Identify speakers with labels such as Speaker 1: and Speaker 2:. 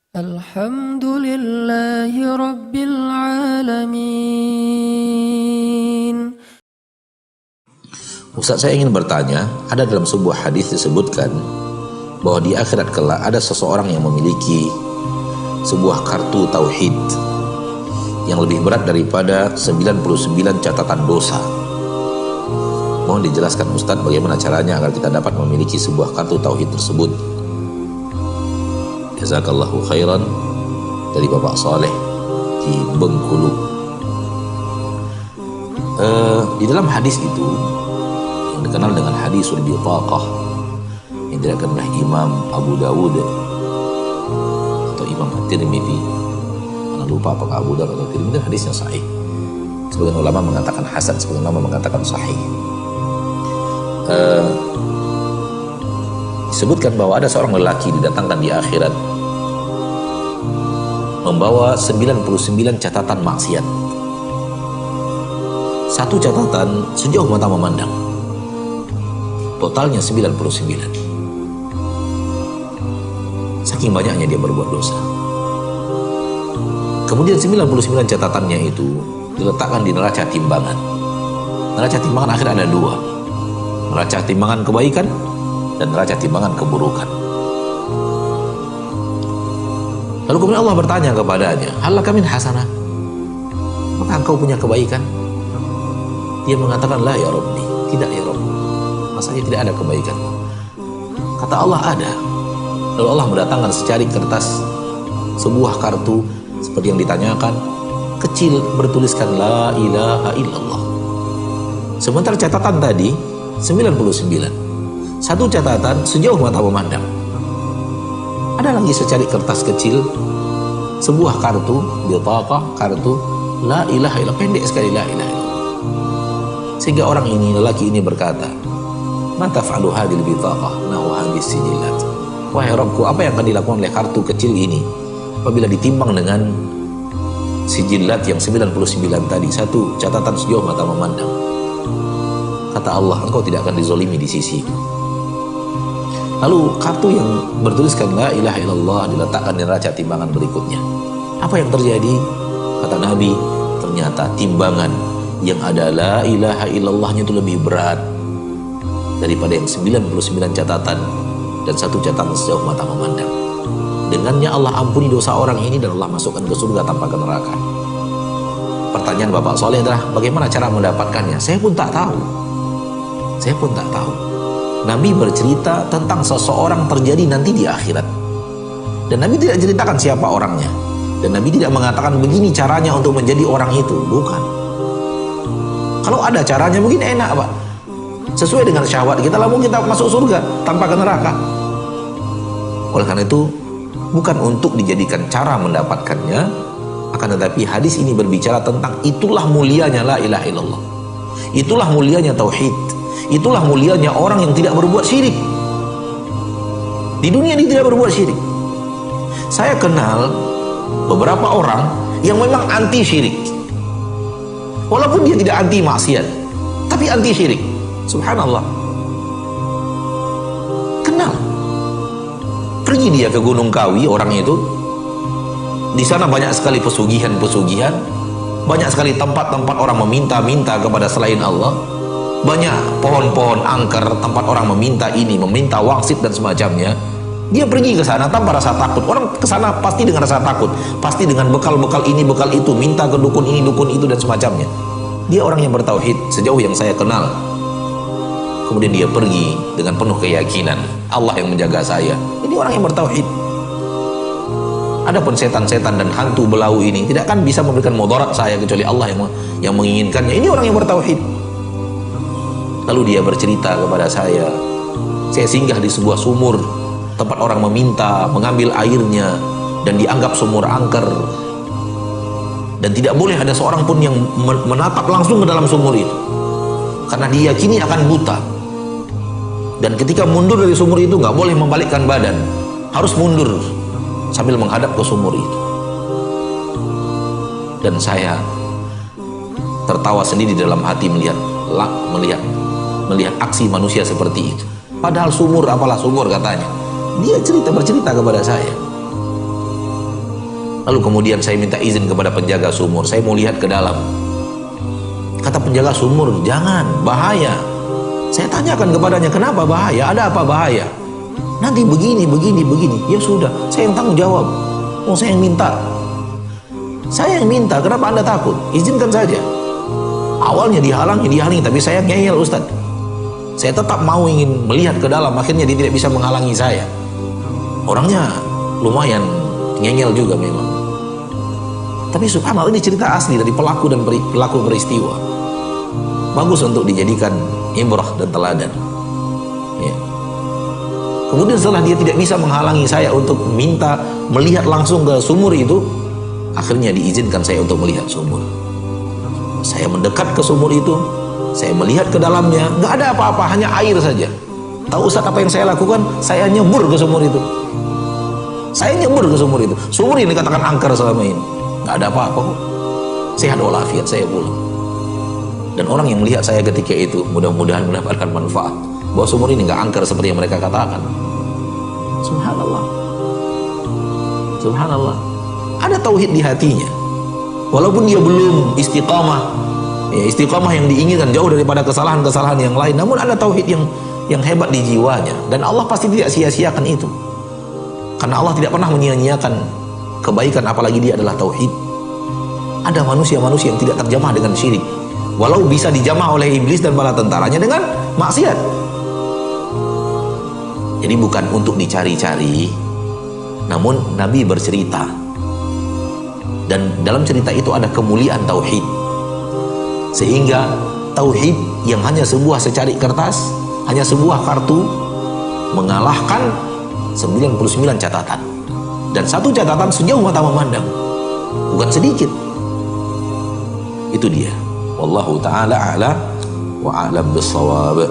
Speaker 1: Alhamdulillahi Rabbil Alamin.
Speaker 2: Ustaz, saya ingin bertanya, ada dalam sebuah hadis disebutkan bahwa di akhirat kelak ada seseorang yang memiliki sebuah kartu tauhid yang lebih berat daripada 99 catatan dosa. Mohon dijelaskan Ustaz bagaimana caranya agar kita dapat memiliki sebuah kartu tauhid tersebut. Jazakallahu khairan, dari Bapak Saleh di Bengkulu. Di dalam hadis itu yang dikenal dengan hadisul bitaqah yang diriwayatkan oleh Imam Abu Dawud atau Imam At-Tirmidzi, saya lupa apakah Abu Dawud atau Tirmidzi, hadisnya sahih. Sebagian ulama mengatakan hasan, sebagian ulama mengatakan sahih. Disebutkan bahwa ada seorang lelaki didatangkan di akhirat membawa 99 catatan maksiat. Satu catatan sejauh mata memandang. Totalnya 99. Saking banyaknya dia berbuat dosa. Kemudian 99 catatannya itu diletakkan di neraca timbangan. Neraca timbangan akhir ada dua. Neraca timbangan kebaikan dan neraca timbangan keburukan. Lalu kemudian Allah bertanya kepadanya, halaka min hasanah, maka engkau punya kebaikan? Dia mengatakan, la ya Rabbi, tidak ya Rabbi, masanya tidak ada kebaikan. Kata Allah, ada. Lalu Allah mendatangkan secari kertas, sebuah kartu seperti yang ditanyakan, kecil, bertuliskan la ilaha illallah. Sementara catatan tadi 99. Satu catatan sejauh mata memandang. Ada lagi secari kertas kecil, sebuah kartu bitaqah, kartu la ilaha illallah, pendek sekali la ilaha illallah. Sehingga orang ini, lelaki ini berkata, ma taf'alu hadhil bitaqah nahu hadhis sijillat. Wahai Rabbku, apa yang akan dilakukan oleh kartu kecil ini apabila ditimbang dengan sijillat yang 99 tadi, satu catatan sejauh mata memandang? Kata Allah, engkau tidak akan dizolimi di sisiku. Lalu kartu yang bertuliskan la ilaha illallah diletakkan di neraca timbangan berikutnya. Apa yang terjadi? Kata Nabi, ternyata timbangan yang ada la ilaha illallahnya itu lebih berat daripada yang 99 catatan dan satu catatan sejauh mata memandang. Dengannya Allah ampuni dosa orang ini dan Allah masukkan ke surga tanpa ke neraka. Pertanyaan Bapak Soleh adalah bagaimana cara mendapatkannya? Saya pun tak tahu. Nabi bercerita tentang seseorang terjadi nanti di akhirat, dan Nabi tidak ceritakan siapa orangnya, dan Nabi tidak mengatakan begini caranya untuk menjadi orang itu. Bukan. Kalau ada caranya mungkin enak Pak, sesuai dengan syahwat kita, lalu kita masuk surga tanpa ke neraka. Oleh karena itu bukan untuk dijadikan cara mendapatkannya, akan tetapi hadis ini berbicara tentang itulah mulianya la ilaha illallah, itulah mulianya tauhid, itulah mulianya orang yang tidak berbuat syirik. Di dunia ini tidak berbuat syirik. Saya kenal beberapa orang yang memang anti syirik, walaupun dia tidak anti maksiat, tapi anti syirik. Subhanallah. Kenal. Pergi dia ke Gunung Kawi, orang itu. Di sana banyak sekali pesugihan-pesugihan, banyak sekali tempat-tempat orang meminta-minta kepada selain Allah. Banyak pohon-pohon angker, tempat orang meminta ini, meminta wangsit dan semacamnya. Dia pergi ke sana tanpa rasa takut. Orang ke sana pasti dengan rasa takut, pasti dengan bekal-bekal ini, bekal itu, minta ke dukun ini, dukun itu dan semacamnya. Dia orang yang bertauhid sejauh yang saya kenal. Kemudian dia pergi dengan penuh keyakinan Allah yang menjaga saya. Ini orang yang bertauhid. Adapun setan-setan dan hantu belau ini tidak akan bisa memberikan mudarat saya kecuali Allah yang menginginkannya. Ini orang yang bertauhid. Lalu dia bercerita kepada saya singgah di sebuah sumur, tempat orang meminta, mengambil airnya, dan dianggap sumur angker, dan tidak boleh ada seorang pun yang menatap langsung ke dalam sumur itu, karena diyakini akan buta. Dan ketika mundur dari sumur itu nggak boleh membalikkan badan, harus mundur sambil menghadap ke sumur itu. Dan saya tertawa sendiri dalam hati melihat aksi manusia seperti itu. Padahal sumur, apalah sumur katanya. Dia bercerita kepada saya. Lalu kemudian saya minta izin kepada penjaga sumur, saya mau lihat ke dalam. Kata penjaga sumur, jangan, bahaya. Saya tanyakan kepadanya, kenapa bahaya? Ada apa bahaya? Nanti begini. Ya sudah, saya yang tanggung jawab. Oh, saya yang minta. Saya yang minta, kenapa Anda takut? Izinkan saja. Awalnya dihalangi, tapi saya ngeyel, Ustaz. Saya tetap mau ingin melihat ke dalam, akhirnya dia tidak bisa menghalangi saya. Orangnya lumayan ngeyel juga memang. Tapi subhanallah, ini cerita asli dari pelaku dan pelaku peristiwa. Bagus untuk dijadikan ibrah dan teladan. Ya. Kemudian setelah dia tidak bisa menghalangi saya untuk minta melihat langsung ke sumur itu, akhirnya diizinkan saya untuk melihat sumur. Saya mendekat ke sumur itu, saya melihat ke dalamnya, nggak ada apa-apa, hanya air saja. Tahu Ustaz apa yang saya lakukan? Saya nyebur ke sumur itu. Sumur ini dikatakan angker selama ini. Nggak ada apa-apa kok. Sehat walafiat, saya pulang. Dan orang yang melihat saya ketika itu mudah-mudahan mendapatkan manfaat bahwa sumur ini nggak angker seperti yang mereka katakan. Subhanallah. Ada tauhid di hatinya. Walaupun dia belum istiqamah, ya istiqamah yang diinginkan jauh daripada kesalahan-kesalahan yang lain, namun ada tauhid yang hebat di jiwanya, dan Allah pasti tidak sia-siakan itu. Karena Allah tidak pernah menyia-nyiakan kebaikan, apalagi dia adalah tauhid. Ada manusia-manusia yang tidak terjamah dengan syirik, walau bisa dijamah oleh iblis dan bala tentaranya dengan maksiat. Jadi bukan untuk dicari-cari, namun Nabi bercerita, dan dalam cerita itu ada kemuliaan tauhid, sehingga tauhid yang hanya sebuah secarik kertas, hanya sebuah kartu, mengalahkan 99 catatan. Dan satu catatan sejauh mata memandang, bukan sedikit. Itu dia. Wallahu ta'ala a'la wa a'lam bis-shawab.